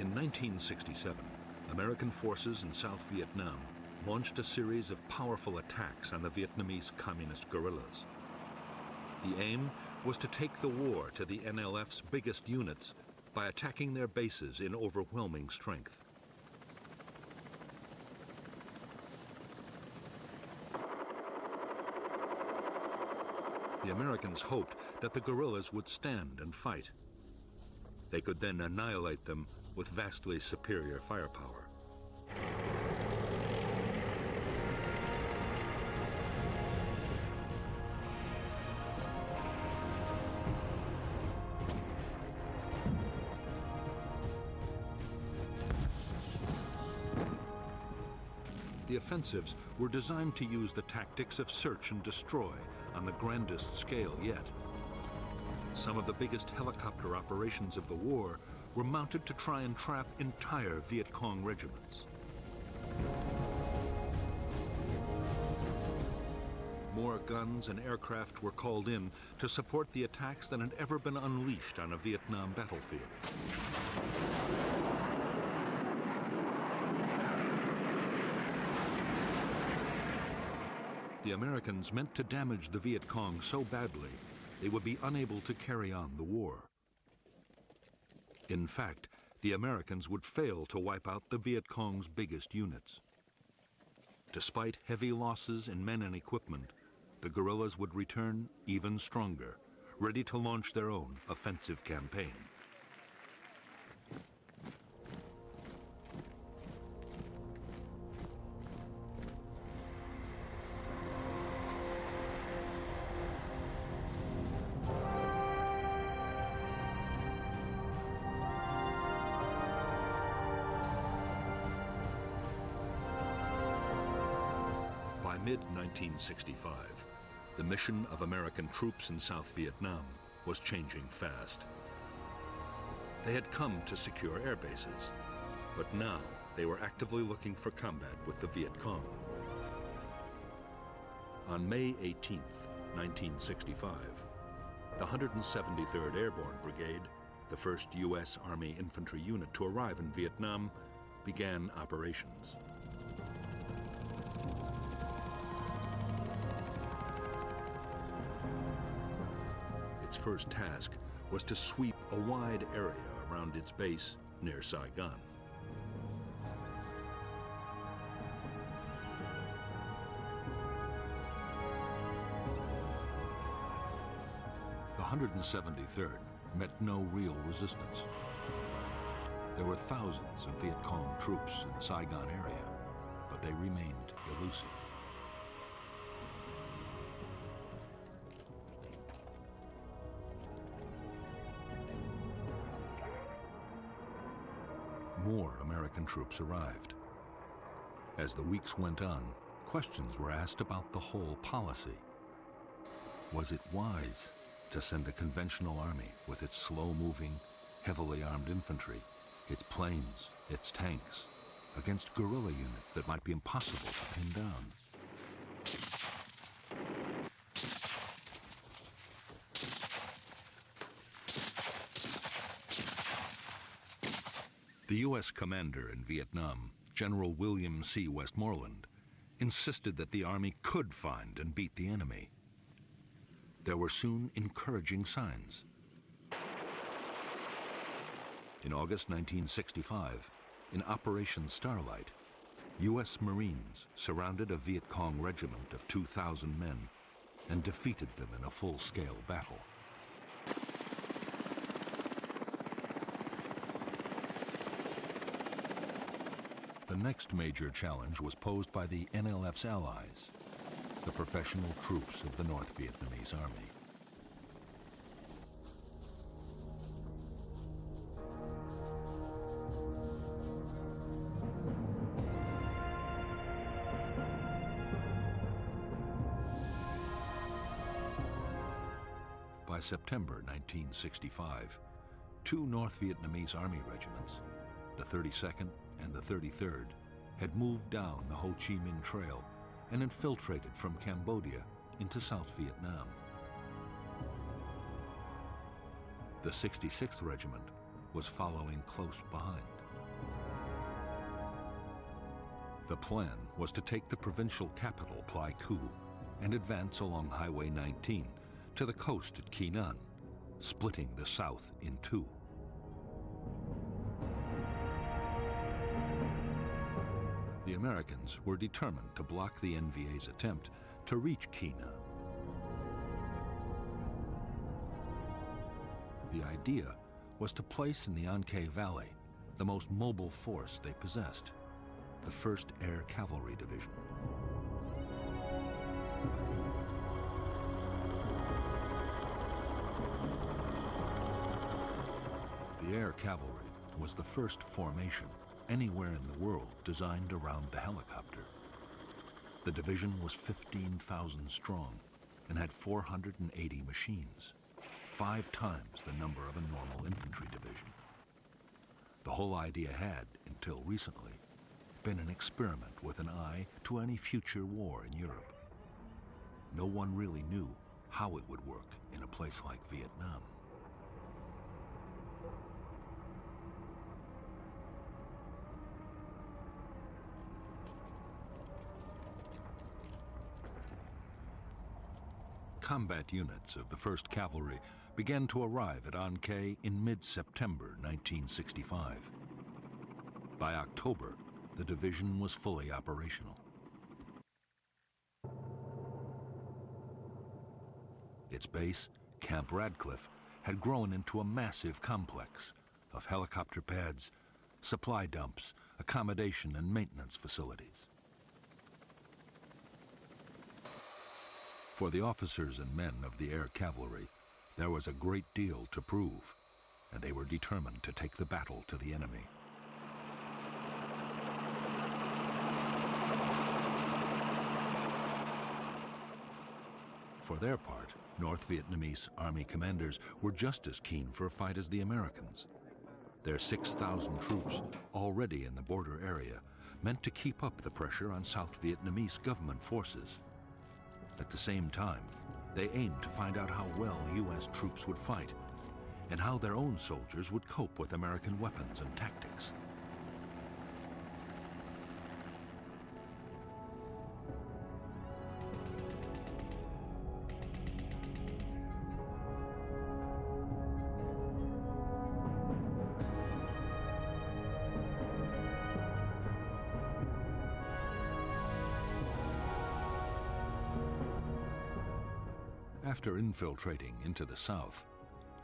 In 1967, American forces in South Vietnam launched a series of powerful attacks on the Vietnamese communist guerrillas. The aim was to take the war to the NLF's biggest units by attacking their bases in overwhelming strength. The Americans hoped that the guerrillas would stand and fight. They could then annihilate them with vastly superior firepower. The offensives were designed to use the tactics of search and destroy on the grandest scale yet. Some of the biggest helicopter operations of the war were mounted to try and trap entire Viet Cong regiments. More guns and aircraft were called in to support the attacks than had ever been unleashed on a Vietnam battlefield. The Americans meant to damage the Viet Cong so badly they would be unable to carry on the war. In fact, the Americans would fail to wipe out the Viet Cong's biggest units. Despite heavy losses in men and equipment, the guerrillas would return even stronger, ready to launch their own offensive campaign. By mid-1965, the mission of American troops in South Vietnam was changing fast. They had come to secure air bases, but now they were actively looking for combat with the Viet Cong. On May 18, 1965, the 173rd Airborne Brigade, the first U.S. Army infantry unit to arrive in Vietnam, began operations. Its first task was to sweep a wide area around its base near Saigon. The 173rd met no real resistance. There were thousands of Viet Cong troops in the Saigon area, but they remained elusive. More American troops arrived. As the weeks went on, questions were asked about the whole policy. Was it wise to send a conventional army with its slow-moving, heavily armed infantry, its planes, its tanks, against guerrilla units that might be impossible to pin down? The U.S. commander in Vietnam, General William C. Westmoreland, insisted that the Army could find and beat the enemy. There were soon encouraging signs. In August 1965, in Operation Starlight, U.S. Marines surrounded a Viet Cong regiment of 2,000 men and defeated them in a full-scale battle. The next major challenge was posed by the NLF's allies, the professional troops of the North Vietnamese Army. By September 1965, two North Vietnamese Army regiments, the 32nd and the 33rd, had moved down the Ho Chi Minh Trail and infiltrated from Cambodia into South Vietnam. The 66th Regiment was following close behind. The plan was to take the provincial capital, Pleiku, and advance along Highway 19 to the coast at Kinan, splitting the south in two. The Americans were determined to block the NVA's attempt to reach Kinan. The idea was to place in the Anke Valley the most mobile force they possessed, the 1st Air Cavalry Division. The Air Cavalry was the first formation anywhere in the world designed around the helicopter. The division was 15,000 strong and had 480 machines, 5 times the number of a normal infantry division. The whole idea had, until recently, been an experiment with an eye to any future war in Europe. No one really knew how it would work in a place like Vietnam. Combat units of the 1st Cavalry began to arrive at Anke in mid-September 1965. By October, the division was fully operational. Its base, Camp Radcliffe, had grown into a massive complex of helicopter pads, supply dumps, accommodation and maintenance facilities. For the officers and men of the Air Cavalry, there was a great deal to prove, and they were determined to take the battle to the enemy. For their part, North Vietnamese Army commanders were just as keen for a fight as the Americans. Their 6,000 troops, already in the border area, meant to keep up the pressure on South Vietnamese government forces. At the same time, they aimed to find out how well U.S. troops would fight and how their own soldiers would cope with American weapons and tactics. After infiltrating into the south,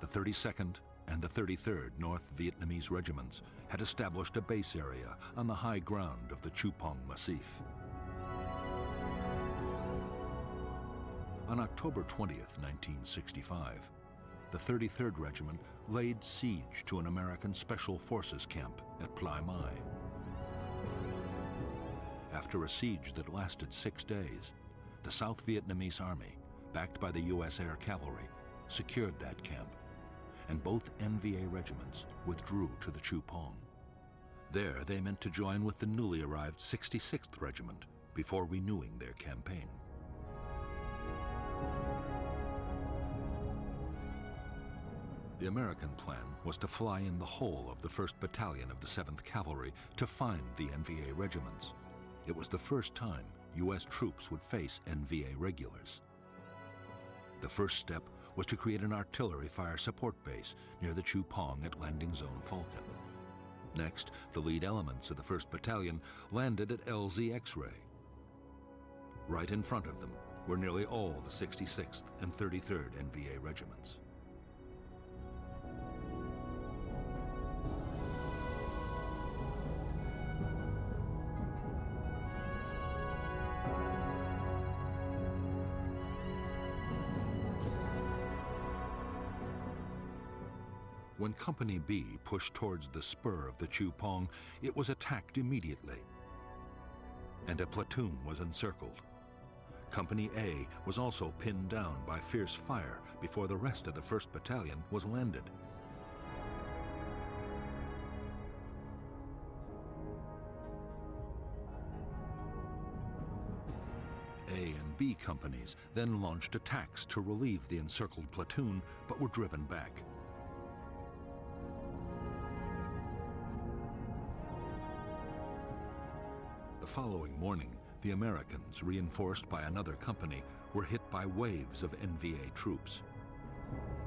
the 32nd and the 33rd North Vietnamese regiments had established a base area on the high ground of the Chupong Massif. On October 20th, 1965, the 33rd Regiment laid siege to an American Special Forces camp at Plai Mai. After a siege that lasted 6 days, the South Vietnamese Army, backed by the U.S. Air Cavalry, secured that camp, and both NVA regiments withdrew to the Chupong. There they meant to join with the newly arrived 66th Regiment before renewing their campaign. The American plan was to fly in the whole of the 1st Battalion of the 7th Cavalry to find the NVA regiments. It was the first time U.S. troops would face NVA regulars. The first step was to create an artillery fire support base near the Chupong at Landing Zone Falcon. Next, the lead elements of the 1st Battalion landed at LZ X-Ray. Right in front of them were nearly all the 66th and 33rd NVA regiments. When Company B pushed towards the spur of the Chupong, it was attacked immediately, and a platoon was encircled. Company A was also pinned down by fierce fire before the rest of the 1st Battalion was landed. A and B companies then launched attacks to relieve the encircled platoon, but were driven back. The following morning, the Americans, reinforced by another company, were hit by waves of NVA troops.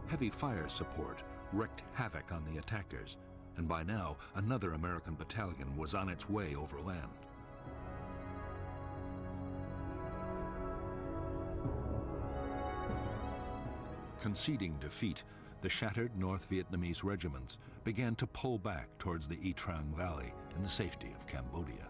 Heavy fire support wreaked havoc on the attackers, and by now another American battalion was on its way overland. Conceding defeat, the shattered North Vietnamese regiments began to pull back towards the Y Trang Valley in the safety of Cambodia.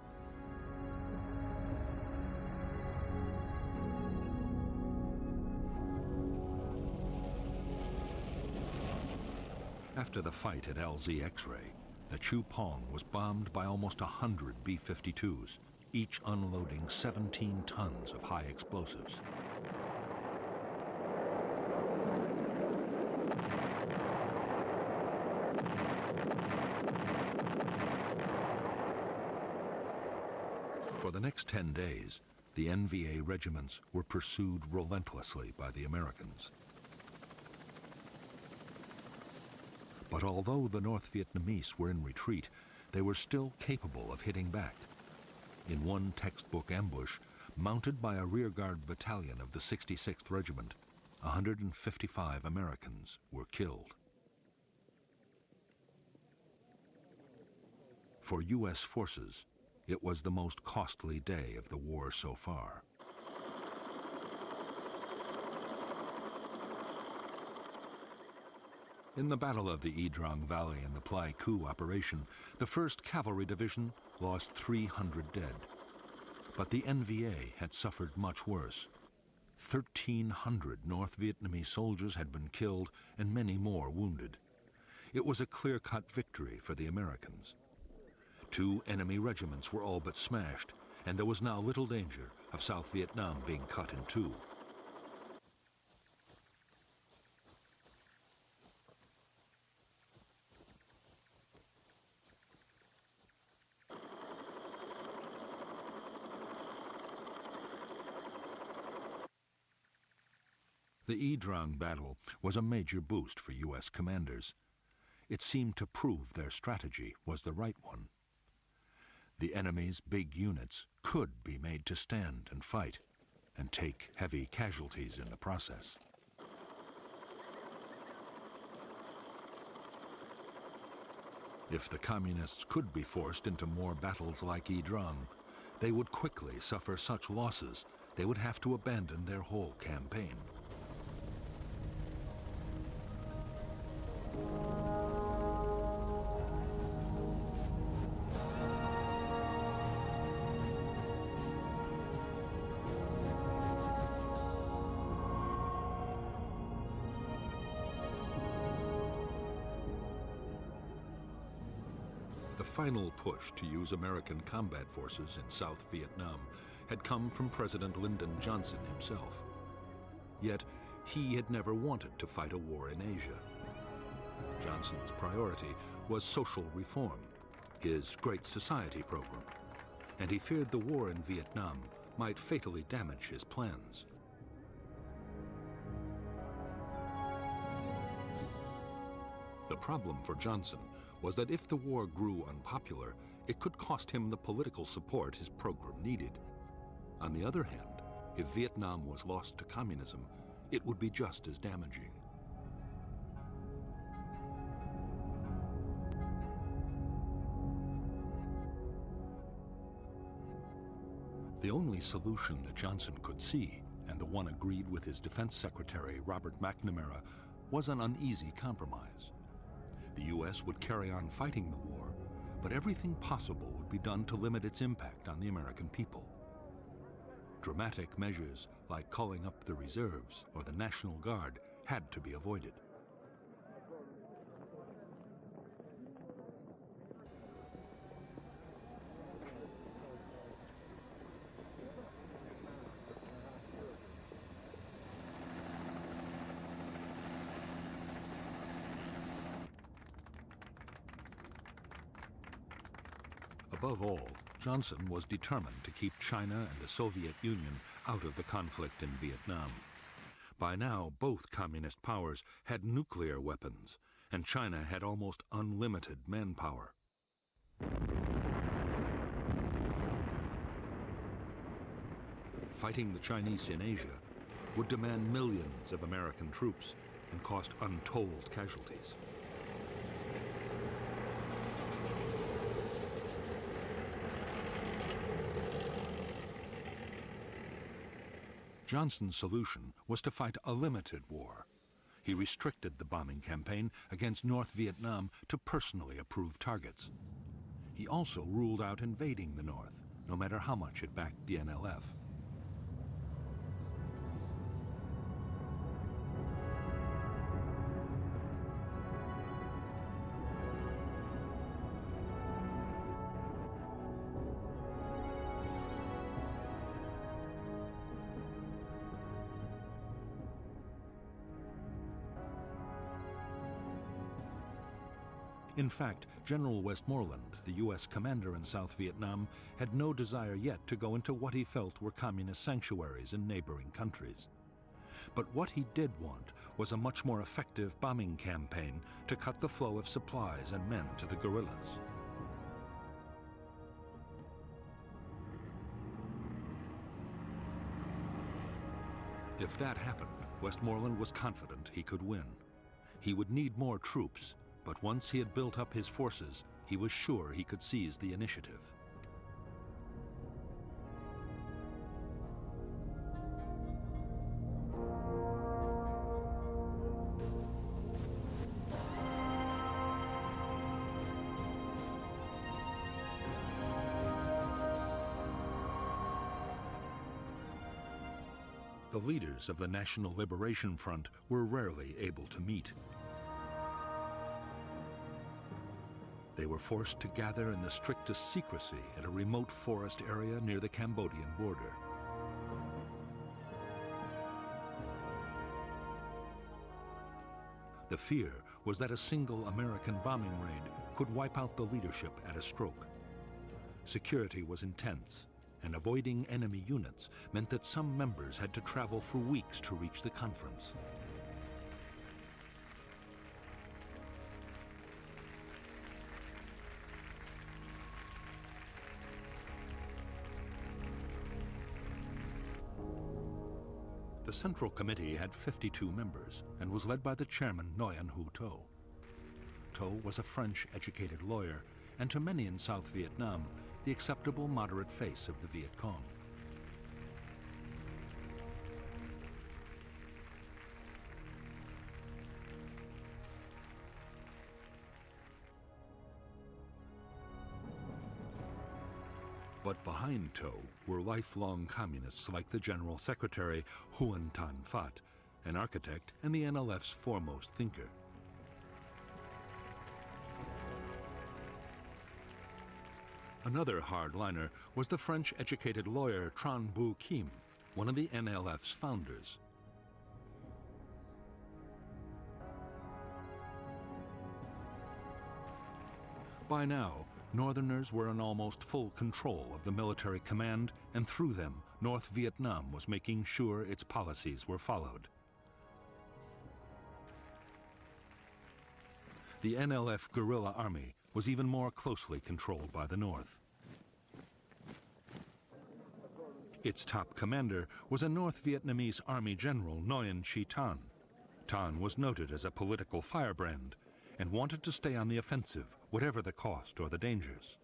After the fight at LZ X-Ray, the Chu Pong was bombed by almost 100 B-52s, each unloading 17 tons of high explosives. For the next 10 days, the NVA regiments were pursued relentlessly by the Americans. But although the North Vietnamese were in retreat, they were still capable of hitting back. In one textbook ambush, mounted by a rearguard battalion of the 66th Regiment, 155 Americans were killed. For U.S. forces, it was the most costly day of the war so far. In the Battle of the Y Trang Valley and the Plai Khu operation, the 1st Cavalry Division lost 300 dead. But the NVA had suffered much worse. 1,300 North Vietnamese soldiers had been killed and many more wounded. It was a clear-cut victory for the Americans. 2 enemy regiments were all but smashed, and there was now little danger of South Vietnam being cut in two. The Y Trang battle was a major boost for U.S. commanders. It seemed to prove their strategy was the right one. The enemy's big units could be made to stand and fight, and take heavy casualties in the process. If the Communists could be forced into more battles like Y Trang, they would quickly suffer such losses they would have to abandon their whole campaign. The final push to use American combat forces in South Vietnam had come from President Lyndon Johnson himself. Yet, he had never wanted to fight a war in Asia. Johnson's priority was social reform, his Great Society program, and he feared the war in Vietnam might fatally damage his plans. The problem for Johnson was that if the war grew unpopular, it could cost him the political support his program needed. On the other hand, if Vietnam was lost to communism, it would be just as damaging. The only solution that Johnson could see, and the one agreed with his Defense Secretary Robert McNamara, was an uneasy compromise. The U.S. would carry on fighting the war, but everything possible would be done to limit its impact on the American people. Dramatic measures like calling up the reserves or the National Guard had to be avoided. Above all, Johnson was determined to keep China and the Soviet Union out of the conflict in Vietnam. By now, both communist powers had nuclear weapons, and China had almost unlimited manpower. fighting the Chinese in Asia, would demand millions of American troops and cost untold casualties. Johnson's solution was to fight a limited war. He restricted the bombing campaign against North Vietnam to personally approved targets. He also ruled out invading the North, no matter how much it backed the NLF. In fact, General Westmoreland, the U.S. commander in South Vietnam, had no desire yet to go into what he felt were communist sanctuaries in neighboring countries. But what he did want was a much more effective bombing campaign to cut the flow of supplies and men to the guerrillas. If that happened, Westmoreland was confident he could win. He would need more troops, but once he had built up his forces, he was sure he could seize the initiative. The leaders of the National Liberation Front were rarely able to meet. They were forced to gather in the strictest secrecy at a remote forest area near the Cambodian border. The fear was that a single American bombing raid could wipe out the leadership at a stroke. Security was intense, and avoiding enemy units meant that some members had to travel for weeks to reach the conference. The Central Committee had 52 members and was led by the chairman, Nguyen Hu To. To was a French-educated lawyer and to many in South Vietnam, the acceptable moderate face of the Viet Cong. But behind To were lifelong communists like the General Secretary Huon Tan Phat, an architect and the NLF's foremost thinker. Another hardliner was the French-educated lawyer Tran Bu Kim, one of the NLF's founders. By now, Northerners were in almost full control of the military command, and through them, North Vietnam was making sure its policies were followed. The NLF guerrilla army was even more closely controlled by the North. Its top commander was a North Vietnamese Army General Nguyen Chi Thanh. Thanh was noted as a political firebrand and wanted to stay on the offensive, whatever the cost or the dangers.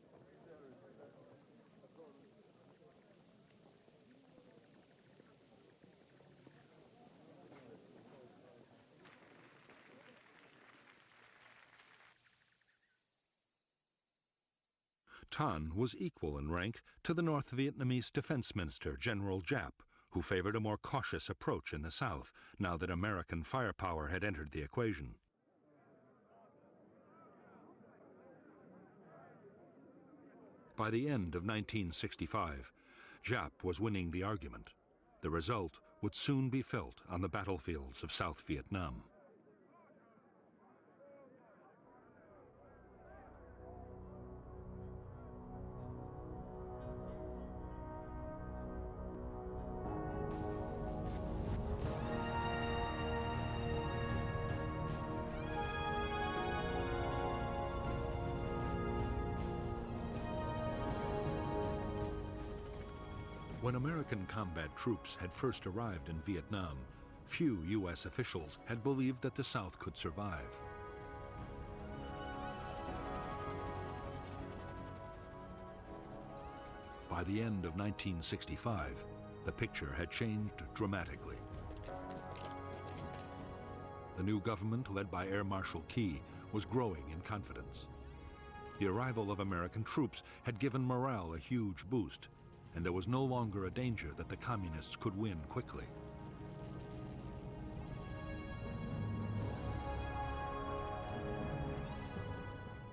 Thanh was equal in rank to the North Vietnamese Defense Minister, General Giap, who favored a more cautious approach in the South, now that American firepower had entered the equation. By the end of 1965, Giap was winning the argument. The result would soon be felt on the battlefields of South Vietnam. When American combat troops had first arrived in Vietnam, few U.S. officials had believed that the South could survive. By the end of 1965, the picture had changed dramatically. The new government, led by Air Marshal Key, was growing in confidence. The arrival of American troops had given morale a huge boost, and there was no longer a danger that the communists could win quickly.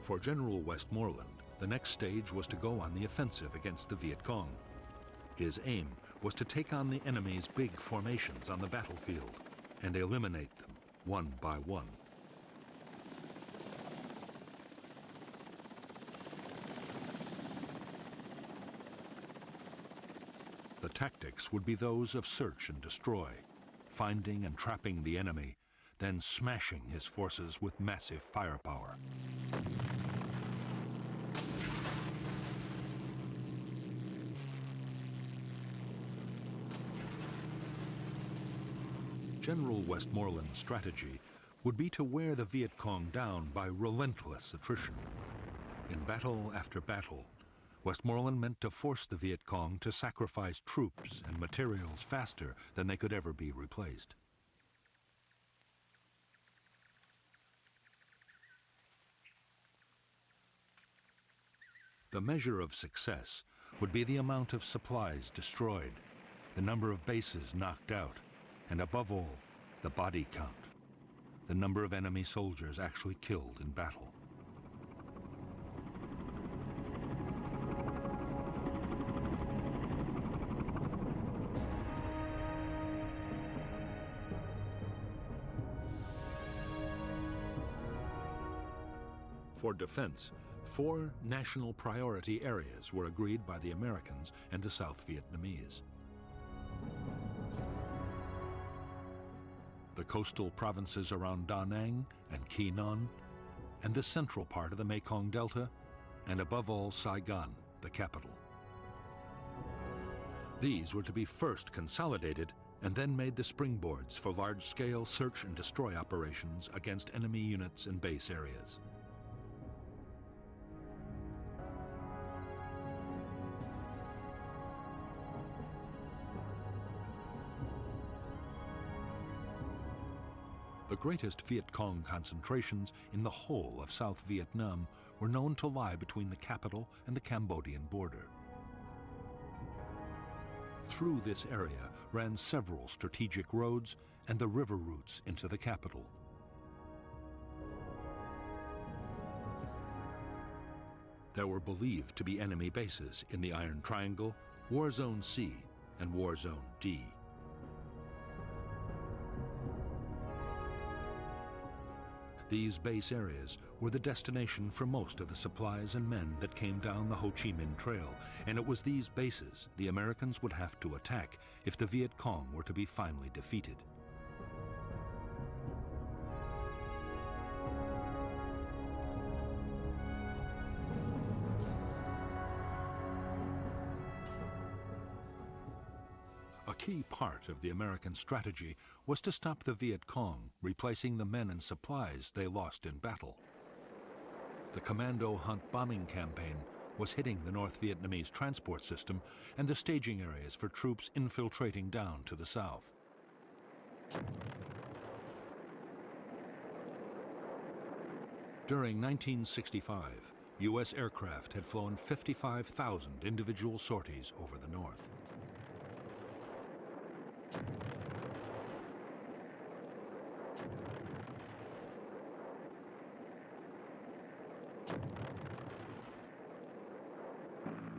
For General Westmoreland, the next stage was to go on the offensive against the Viet Cong. His aim was to take on the enemy's big formations on the battlefield and eliminate them one by one. The tactics would be those of search and destroy, finding and trapping the enemy, then smashing his forces with massive firepower. General Westmoreland's strategy would be to wear the Viet Cong down by relentless attrition. In battle after battle, Westmoreland meant to force the Viet Cong to sacrifice troops and materials faster than they could ever be replaced. The measure of success would be the amount of supplies destroyed, the number of bases knocked out, and above all, the body count, the number of enemy soldiers actually killed in battle. For defense, 4 national priority areas were agreed by the Americans and the South Vietnamese. The coastal provinces around Da Nang and Quy Nhon, and the central part of the Mekong Delta, and above all Saigon, the capital. These were to be first consolidated and then made the springboards for large-scale search and destroy operations against enemy units and base areas. The greatest Viet Cong concentrations in the whole of South Vietnam were known to lie between the capital and the Cambodian border. Through this area ran several strategic roads and the river routes into the capital. There were believed to be enemy bases in the Iron Triangle, War Zone C, and War Zone D. These base areas were the destination for most of the supplies and men that came down the Ho Chi Minh Trail, and it was these bases the Americans would have to attack if the Viet Cong were to be finally defeated. A key part of the American strategy was to stop the Viet Cong, replacing the men and supplies they lost in battle. The Commando Hunt bombing campaign was hitting the North Vietnamese transport system and the staging areas for troops infiltrating down to the south. During 1965, U.S. aircraft had flown 55,000 individual sorties over the north.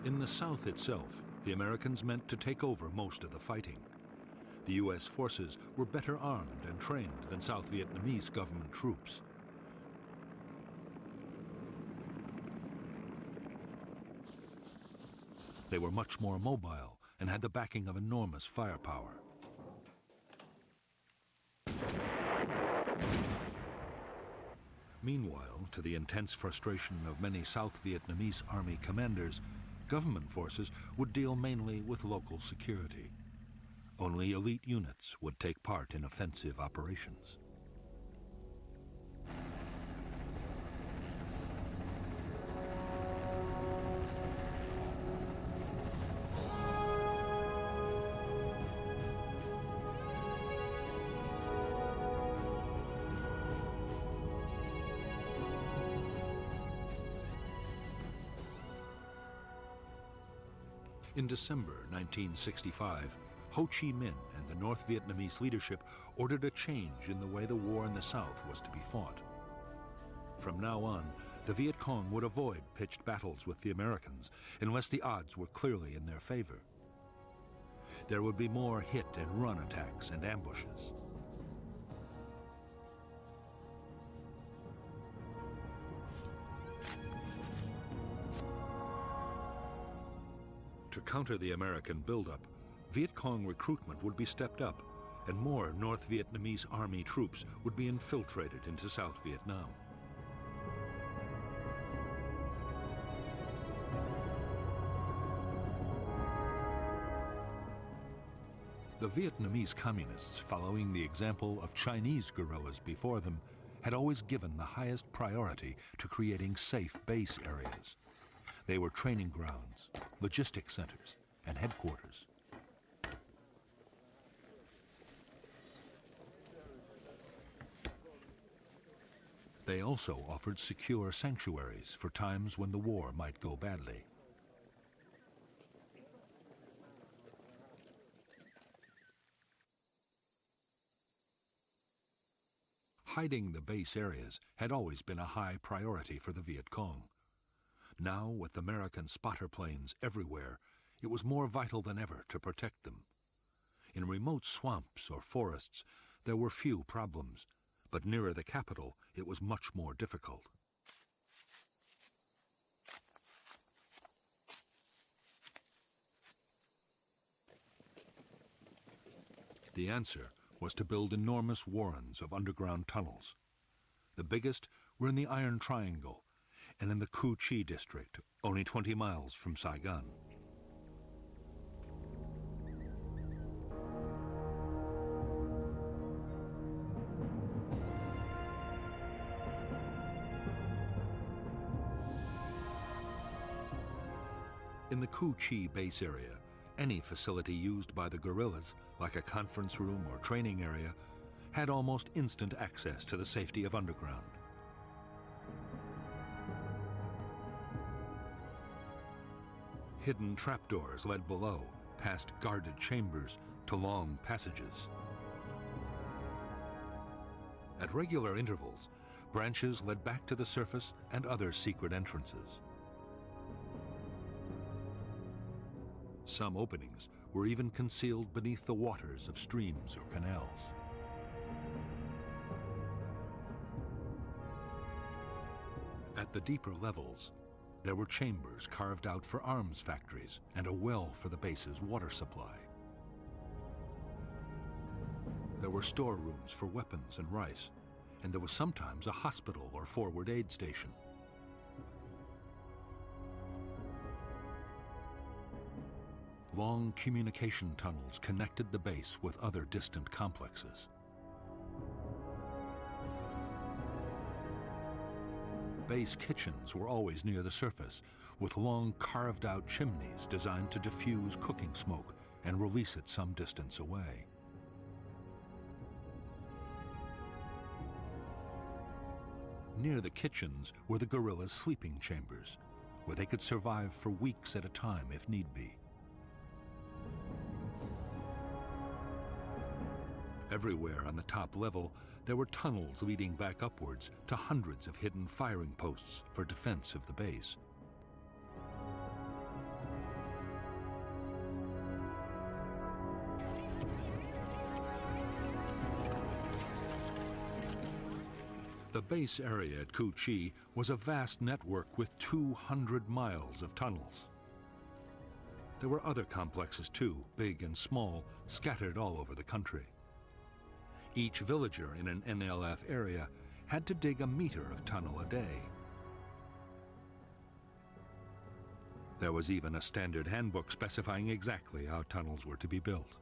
In the South itself, the Americans meant to take over most of the fighting. The U.S. forces were better armed and trained than South Vietnamese government troops. They were much more mobile and had the backing of enormous firepower. Meanwhile, to the intense frustration of many South Vietnamese army commanders, Government forces would deal mainly with local security. Only elite units would take part in offensive operations. In December 1965, Ho Chi Minh and the North Vietnamese leadership ordered a change in the way the war in the South was to be fought. From now on, the Viet Cong would avoid pitched battles with the Americans unless the odds were clearly in their favor. There would be more hit and run attacks and ambushes. To counter the American buildup, Viet Cong recruitment would be stepped up, and more North Vietnamese army troops would be infiltrated into South Vietnam. The Vietnamese communists, following the example of Chinese guerrillas before them, had always given the highest priority to creating safe base areas. They were training grounds, logistic centers, and headquarters. They also offered secure sanctuaries for times when the war might go badly. Hiding the base areas had always been a high priority for the Viet Cong. Now, with American spotter planes everywhere, it was more vital than ever to protect them. In remote swamps or forests, there were few problems, but nearer the capital, it was much more difficult. The answer was to build enormous warrens of underground tunnels. The biggest were in the Iron Triangle and in the Cu Chi district, only 20 miles from Saigon. In the Cu Chi base area, any facility used by the guerrillas, like a conference room or training area, had almost instant access to the safety of underground. Hidden trapdoors led below, past guarded chambers, to long passages. At regular intervals, branches led back to the surface and other secret entrances. Some openings were even concealed beneath the waters of streams or canals. At the deeper levels, there were chambers carved out for arms factories and a well for the base's water supply. There were storerooms for weapons and rice, and there was sometimes a hospital or forward aid station. Long communication tunnels connected the base with other distant complexes. Base kitchens were always near the surface, with long carved-out chimneys designed to diffuse cooking smoke and release it some distance away. Near the kitchens were the guerrillas' sleeping chambers, where they could survive for weeks at a time if need be. Everywhere on the top level, there were tunnels leading back upwards to hundreds of hidden firing posts for defense of the base. The base area at Cu Chi was a vast network with 200 miles of tunnels. There were other complexes too, big and small, scattered all over the country. Each villager in an NLF area had to dig a meter of tunnel a day. There was even a standard handbook specifying exactly how tunnels were to be built.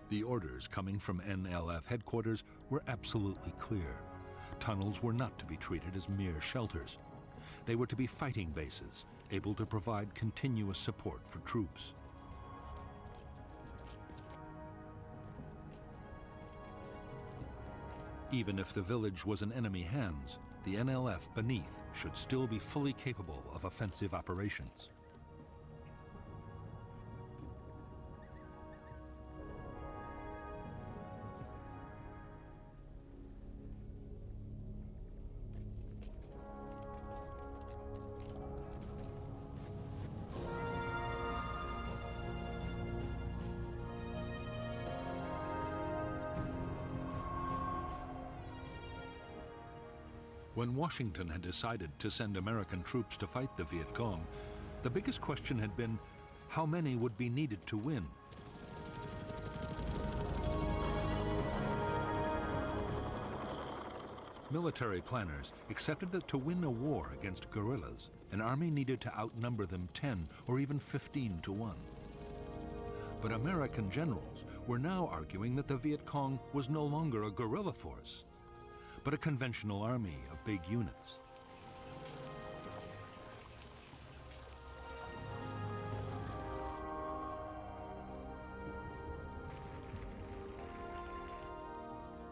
The orders coming from NLF headquarters were absolutely clear. Tunnels were not to be treated as mere shelters. They were to be fighting bases, able to provide continuous support for troops. Even if the village was in enemy hands, the NLF beneath should still be fully capable of offensive operations. When Washington had decided to send American troops to fight the Viet Cong, the biggest question had been how many would be needed to win. Military planners accepted that to win a war against guerrillas, an army needed to outnumber them 10 or even 15 to 1. But American generals were now arguing that the Viet Cong was no longer a guerrilla force, but a conventional army of big units.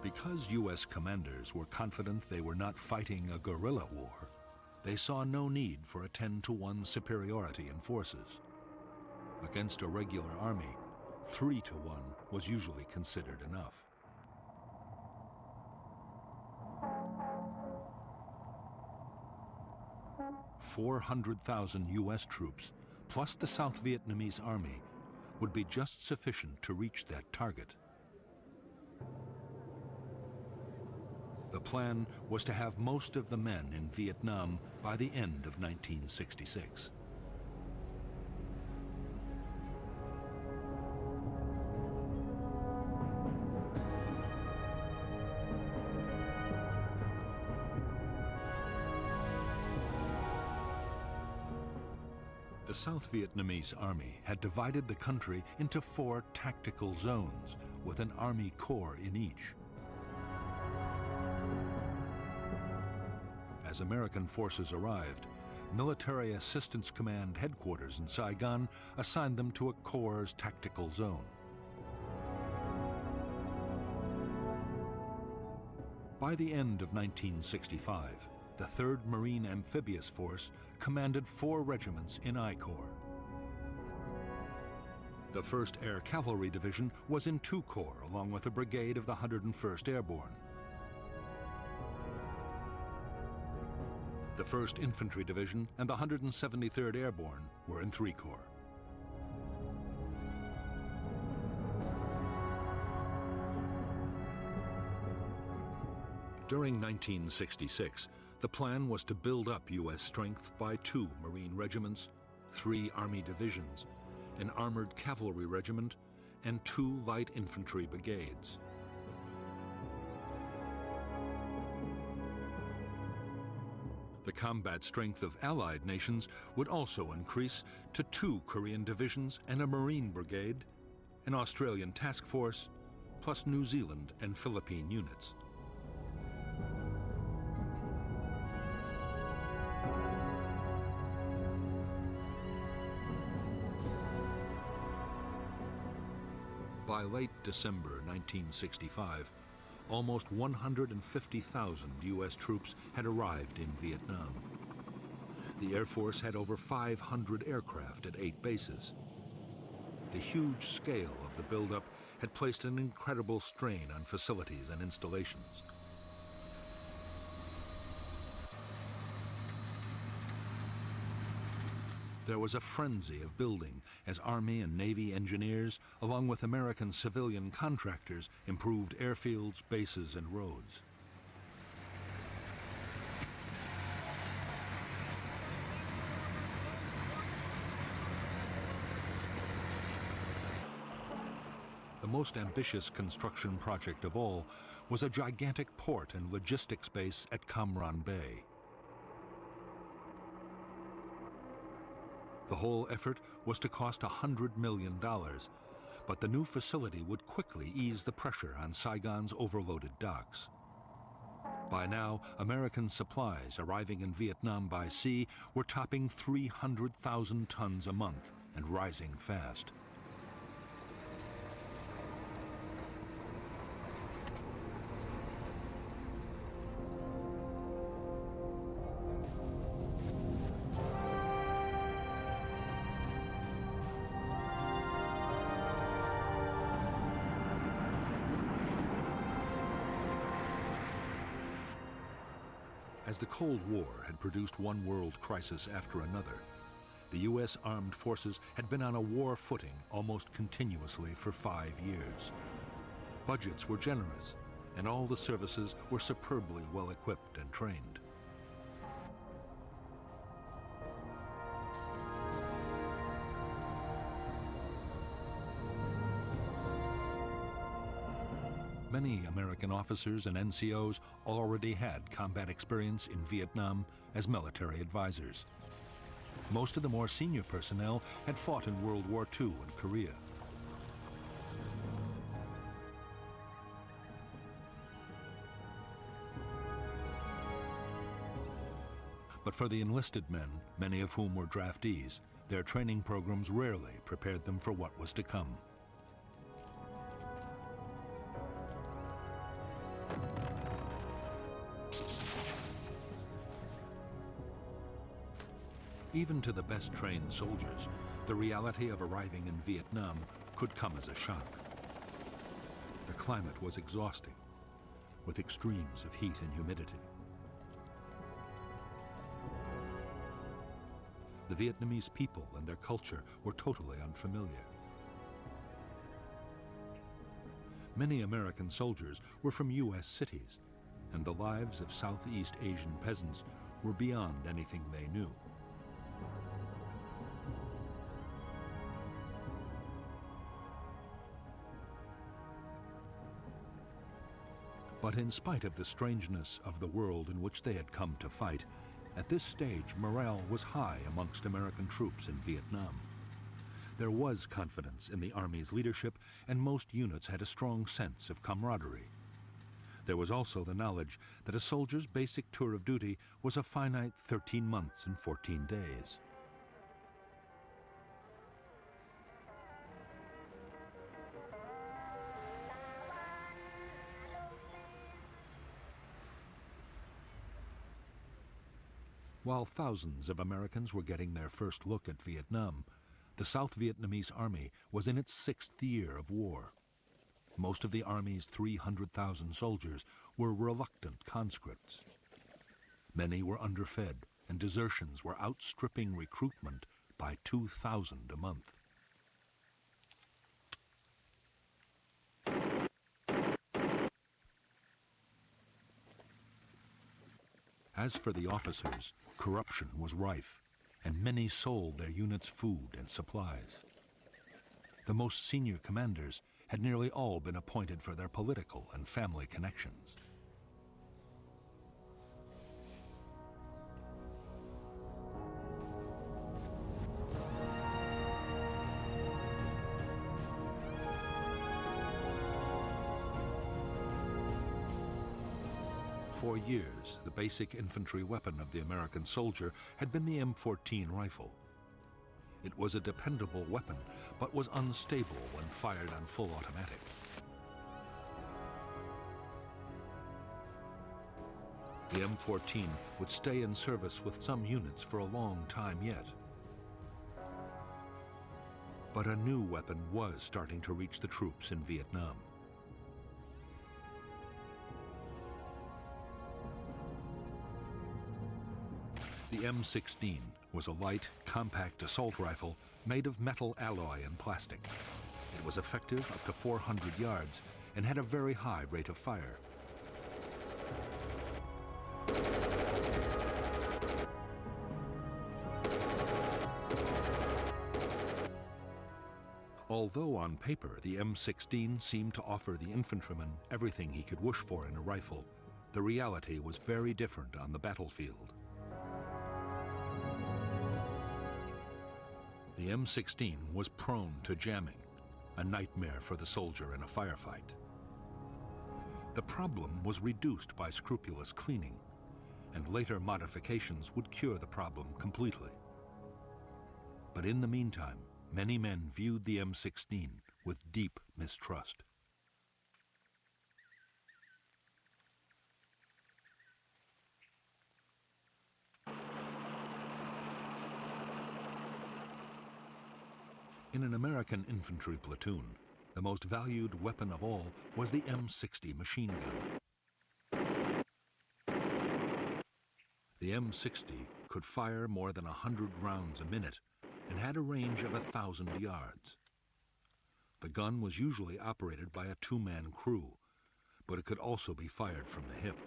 Because U.S. commanders were confident they were not fighting a guerrilla war, they saw no need for a 10-to-1 superiority in forces. Against a regular army, 3-to-1 was usually considered enough. 400,000 U.S. troops, plus the South Vietnamese army, would be just sufficient to reach that target. The plan was to have most of the men in Vietnam by the end of 1966. The South Vietnamese army had divided the country into 4 tactical zones, with an army corps in each. As American forces arrived, Military Assistance Command headquarters in Saigon assigned them to a corps' tactical zone. By the end of 1965, the 3rd Marine Amphibious Force commanded 4 regiments in I Corps. The 1st Air Cavalry Division was in 2 corps, along with a brigade of the 101st Airborne. The 1st Infantry Division and the 173rd Airborne were in 3 corps. During 1966, the plan was to build up U.S. strength by 2 Marine regiments, 3 Army divisions, an armored cavalry regiment, and 2 light infantry brigades. The combat strength of Allied nations would also increase to 2 Korean divisions and a Marine brigade, an Australian task force, plus New Zealand and Philippine units. By late December 1965, almost 150,000 U.S. troops had arrived in Vietnam. The Air Force had over 500 aircraft at 8 bases. The huge scale of the buildup had placed an incredible strain on facilities and installations. There was a frenzy of building as Army and Navy engineers, along with American civilian contractors, improved airfields, bases, and roads. most ambitious construction project of all was a gigantic port and logistics base at Cam Ranh Bay. The whole effort was to cost $100 million, but the new facility would quickly ease the pressure on Saigon's overloaded docks. By now, American supplies arriving in Vietnam by sea were topping 300,000 tons a month and rising fast. As the Cold War had produced one world crisis after another, the U.S. armed forces had been on a war footing almost continuously for 5 years. Budgets were generous, and all the services were superbly well equipped and trained. Many American officers and NCOs already had combat experience in Vietnam as military advisors. Most of the more senior personnel had fought in World War II and Korea. But for the enlisted men, many of whom were draftees, their training programs rarely prepared them for what was to come. Even to the best trained soldiers, the reality of arriving in Vietnam could come as a shock. The climate was exhausting, with extremes of heat and humidity. The Vietnamese people and their culture were totally unfamiliar. Many American soldiers were from U.S. cities, and the lives of Southeast Asian peasants were beyond anything they knew. But in spite of the strangeness of the world in which they had come to fight, at this stage morale was high amongst American troops in Vietnam. There was confidence in the Army's leadership, and most units had a strong sense of camaraderie. There was also the knowledge that a soldier's basic tour of duty was a finite 13 months and 14 days. While thousands of Americans were getting their first look at Vietnam, the South Vietnamese Army was in its 6th year of war. Most of the Army's 300,000 soldiers were reluctant conscripts. Many were underfed, and desertions were outstripping recruitment by 2,000 a month. As for the officers, corruption was rife, and many sold their units food and supplies. The most senior commanders had nearly all been appointed for their political and family connections. For years, the basic infantry weapon of the American soldier had been the M14 rifle. It was a dependable weapon, but was unstable when fired on full automatic. The M14 would stay in service with some units for a long time yet. But a new weapon was starting to reach the troops in Vietnam. The M16 was a light, compact assault rifle made of metal alloy and plastic. It was effective up to 400 yards and had a very high rate of fire. Although on paper the M16 seemed to offer the infantryman everything he could wish for in a rifle, the reality was very different on the battlefield. The M16 was prone to jamming, a nightmare for the soldier in a firefight. The problem was reduced by scrupulous cleaning, and later modifications would cure the problem completely. But in the meantime, many men viewed the M16 with deep mistrust. In an American infantry platoon, the most valued weapon of all was the M60 machine gun. The M60 could fire more than 100 rounds a minute and had a range of 1,000 yards. The gun was usually operated by a two-man crew, but it could also be fired from the hip.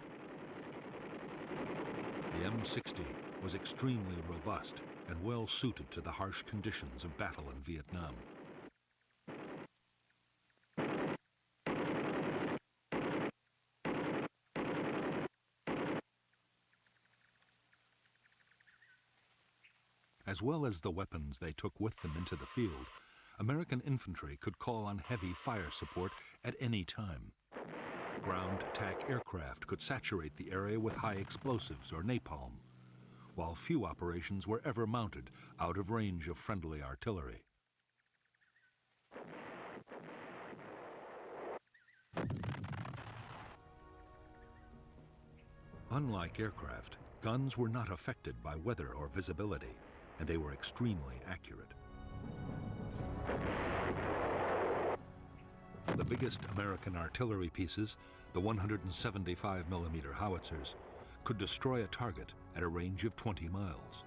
The M60 was extremely robust and well suited to the harsh conditions of battle in Vietnam. As well as the weapons they took with them into the field, American infantry could call on heavy fire support at any time. Ground attack aircraft could saturate the area with high explosives or napalm, while few operations were ever mounted out of range of friendly artillery. Unlike aircraft, guns were not affected by weather or visibility, and they were extremely accurate. The biggest American artillery pieces, the 175mm howitzers, could destroy a target at a range of 20 miles.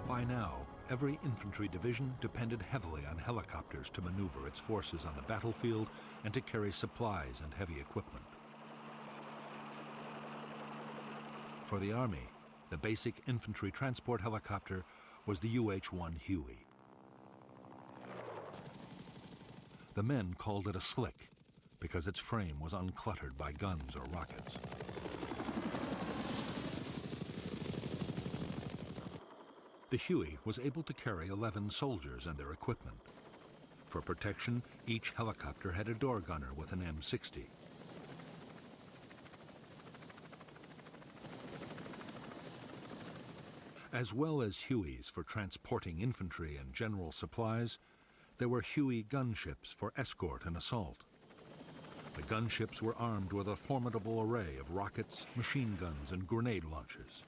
By now, every infantry division depended heavily on helicopters to maneuver its forces on the battlefield and to carry supplies and heavy equipment. For the Army, the basic infantry transport helicopter was the UH-1 Huey. The men called it a slick because its frame was uncluttered by guns or rockets. The Huey was able to carry 11 soldiers and their equipment. For protection, each helicopter had a door gunner with an M60. As well as Hueys for transporting infantry and general supplies, there were Huey gunships for escort and assault. The gunships were armed with a formidable array of rockets, machine guns, and grenade launchers.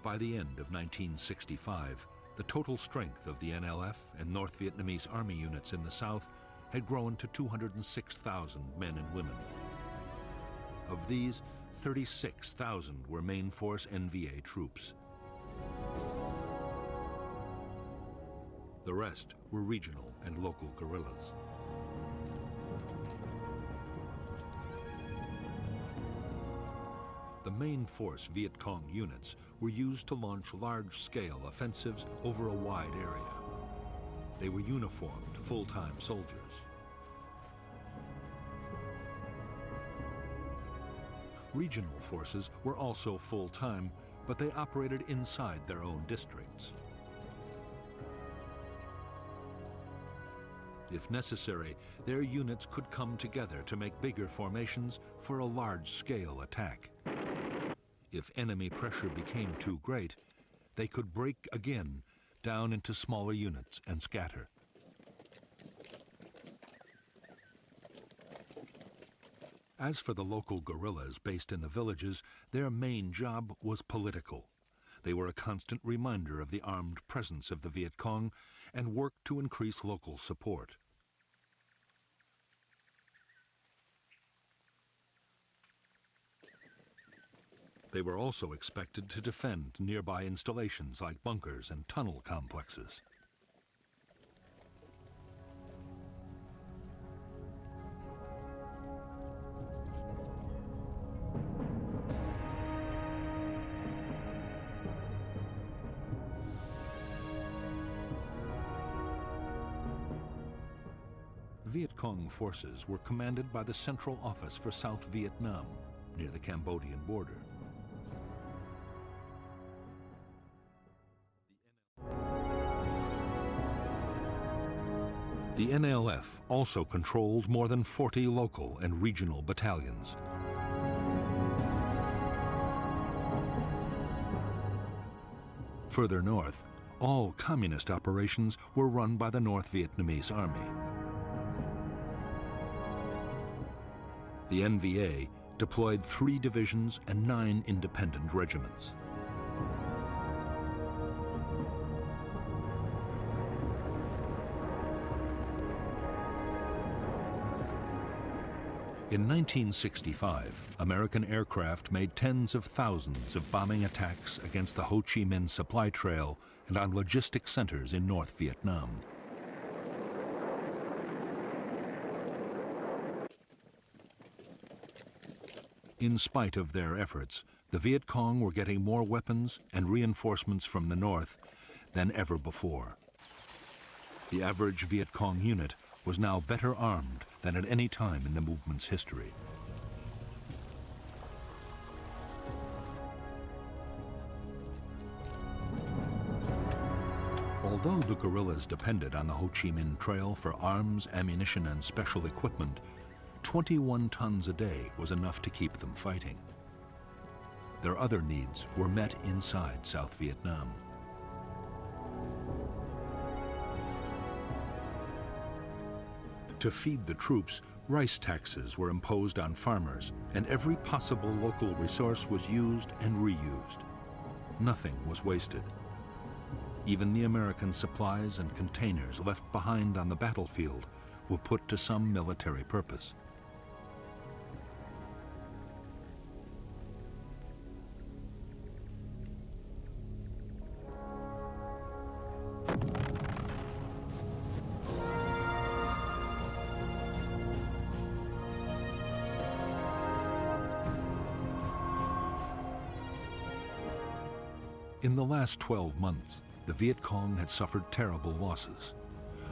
By the end of 1965, the total strength of the NLF and North Vietnamese Army units in the South had grown to 206,000 men and women. Of these, 36,000 were main force NVA troops. The rest were regional and local guerrillas. The main force Viet Cong units were used to launch large-scale offensives over a wide area. They were uniformed, full-time soldiers. Regional forces were also full-time, but they operated inside their own districts. If necessary, their units could come together to make bigger formations for a large-scale attack. If enemy pressure became too great, they could break again down into smaller units and scatter. As for the local guerrillas based in the villages, their main job was political. They were a constant reminder of the armed presence of the Viet Cong and worked to increase local support. They were also expected to defend nearby installations like bunkers and tunnel complexes. Viet Cong forces were commanded by the Central Office for South Vietnam, near the Cambodian border. The NLF also controlled more than 40 local and regional battalions. Further north, all communist operations were run by the North Vietnamese Army. The NVA deployed 3 divisions and 9 independent regiments. In 1965, American aircraft made tens of thousands of bombing attacks against the Ho Chi Minh supply trail and on logistic centers in North Vietnam. In spite of their efforts, the Viet Cong were getting more weapons and reinforcements from the north than ever before. The average Viet Cong unit was now better armed than at any time in the movement's history. Although the guerrillas depended on the Ho Chi Minh Trail for arms, ammunition, and special equipment, 21 tons a day was enough to keep them fighting. Their other needs were met inside South Vietnam. To feed the troops, rice taxes were imposed on farmers, and every possible local resource was used and reused. Nothing was wasted. Even the American supplies and containers left behind on the battlefield were put to some military purpose. In the last 12 months, the Viet Cong had suffered terrible losses.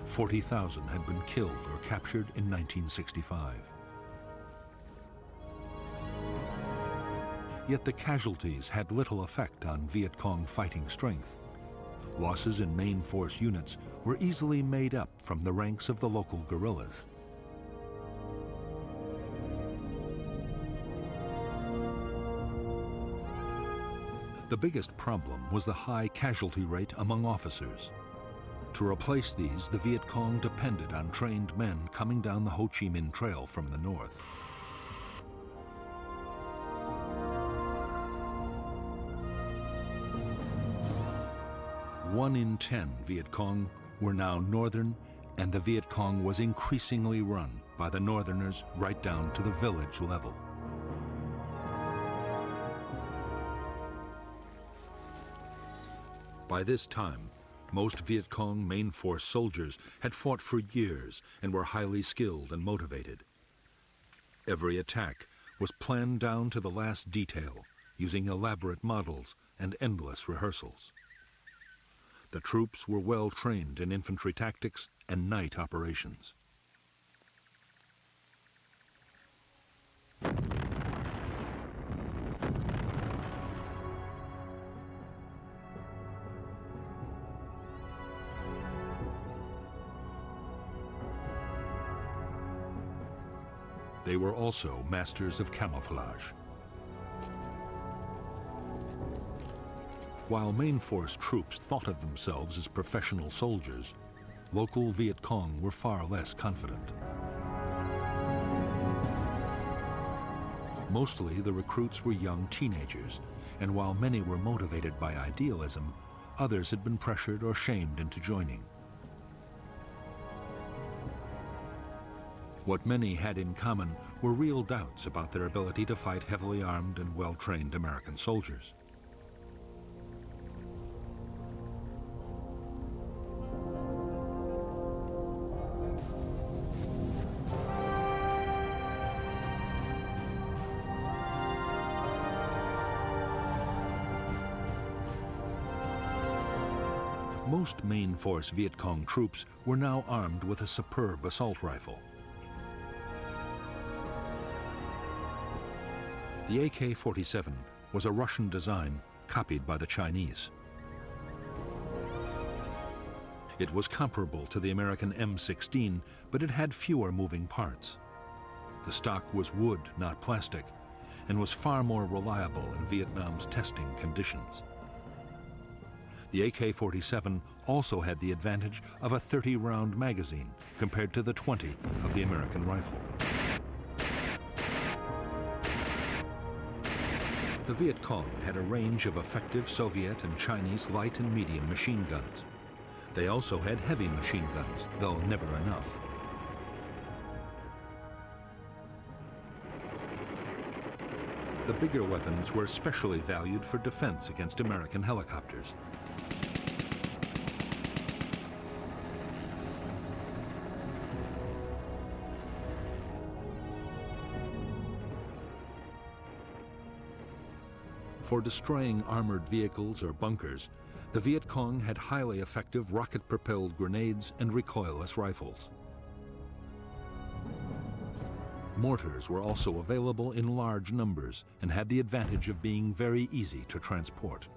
40,000 had been killed or captured in 1965. Yet the casualties had little effect on Viet Cong fighting strength. Losses in main force units were easily made up from the ranks of the local guerrillas. The biggest problem was the high casualty rate among officers. To replace these, the Viet Cong depended on trained men coming down the Ho Chi Minh Trail from the north. One in 10 Viet Cong were now northern, and the Viet Cong was increasingly run by the northerners right down to the village level. By this time, most Viet Cong main force soldiers had fought for years and were highly skilled and motivated. Every attack was planned down to the last detail, using elaborate models and endless rehearsals. The troops were well trained in infantry tactics and night operations. They were also masters of camouflage. While main force troops thought of themselves as professional soldiers, local Viet Cong were far less confident. Mostly the recruits were young teenagers, and while many were motivated by idealism, others had been pressured or shamed into joining. What many had in common were real doubts about their ability to fight heavily armed and well-trained American soldiers. Most main force Viet Cong troops were now armed with a superb assault rifle. The AK-47 was a Russian design copied by the Chinese. It was comparable to the American M16, but it had fewer moving parts. The stock was wood, not plastic, and was far more reliable in Vietnam's testing conditions. The AK-47 also had the advantage of a 30-round magazine compared to the 20 of the American rifle. The Viet Cong had a range of effective Soviet and Chinese light and medium machine guns. They also had heavy machine guns, though never enough. The bigger weapons were especially valued for defense against American helicopters. For destroying armored vehicles or bunkers, the Viet Cong had highly effective rocket-propelled grenades and recoilless rifles. Mortars were also available in large numbers and had the advantage of being very easy to transport.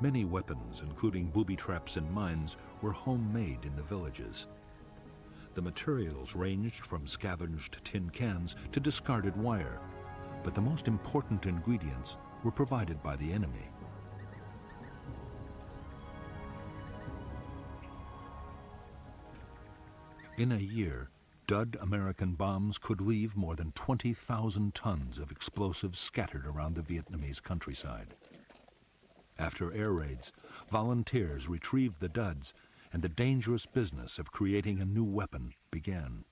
Many weapons, including booby traps and mines, were homemade in the villages. The materials ranged from scavenged tin cans to discarded wire, but the most important ingredients were provided by the enemy. In a year, dud American bombs could leave more than 20,000 tons of explosives scattered around the Vietnamese countryside. After air raids, volunteers retrieved the duds, and the dangerous business of creating a new weapon began.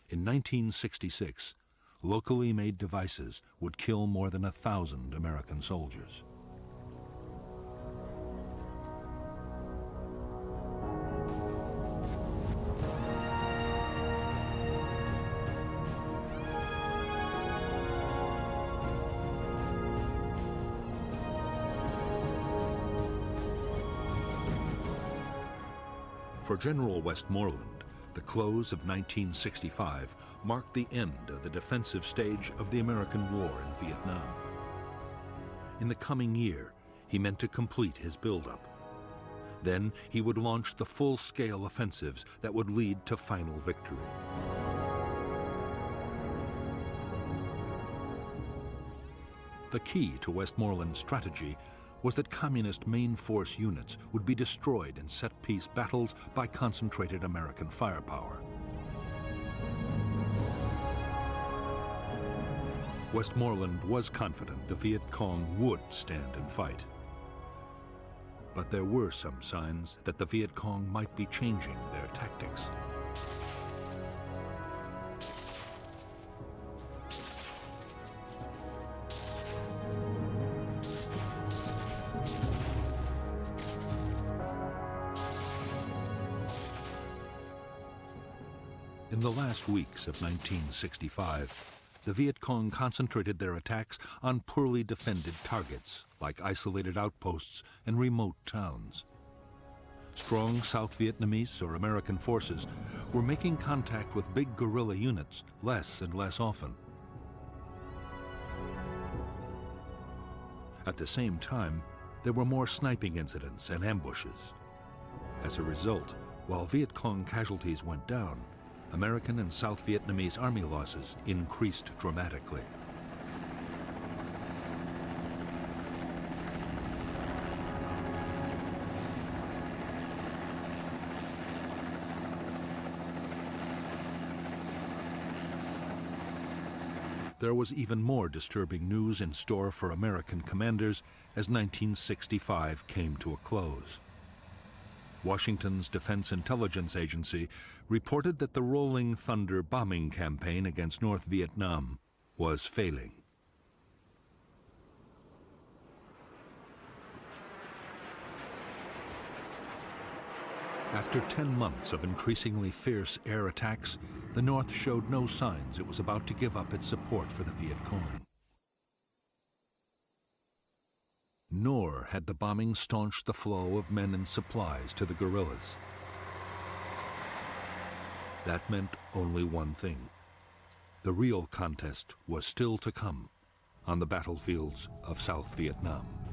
In 1966, locally made devices would kill more than 1,000 American soldiers. For General Westmoreland, the close of 1965 marked the end of the defensive stage of the American war in Vietnam. In the coming year, he meant to complete his buildup. Then he would launch the full-scale offensives that would lead to final victory. The key to Westmoreland's strategy was that communist main force units would be destroyed in set-piece battles by concentrated American firepower. Westmoreland was confident the Viet Cong would stand and fight. But there were some signs that the Viet Cong might be changing their tactics. In the last weeks of 1965, the Viet Cong concentrated their attacks on poorly defended targets, like isolated outposts and remote towns. Strong South Vietnamese or American forces were making contact with big guerrilla units less and less often. At the same time, there were more sniping incidents and ambushes. As a result, while Viet Cong casualties went down, American and South Vietnamese army losses increased dramatically. there was even more disturbing news in store for American commanders as 1965 came to a close. Washington's Defense Intelligence Agency reported that the Rolling Thunder bombing campaign against North Vietnam was failing. After 10 months of increasingly fierce air attacks, the North showed no signs it was about to give up its support for the Viet Cong. Nor had the bombing staunched the flow of men and supplies to the guerrillas. That meant only one thing. The real contest was still to come on the battlefields of South Vietnam.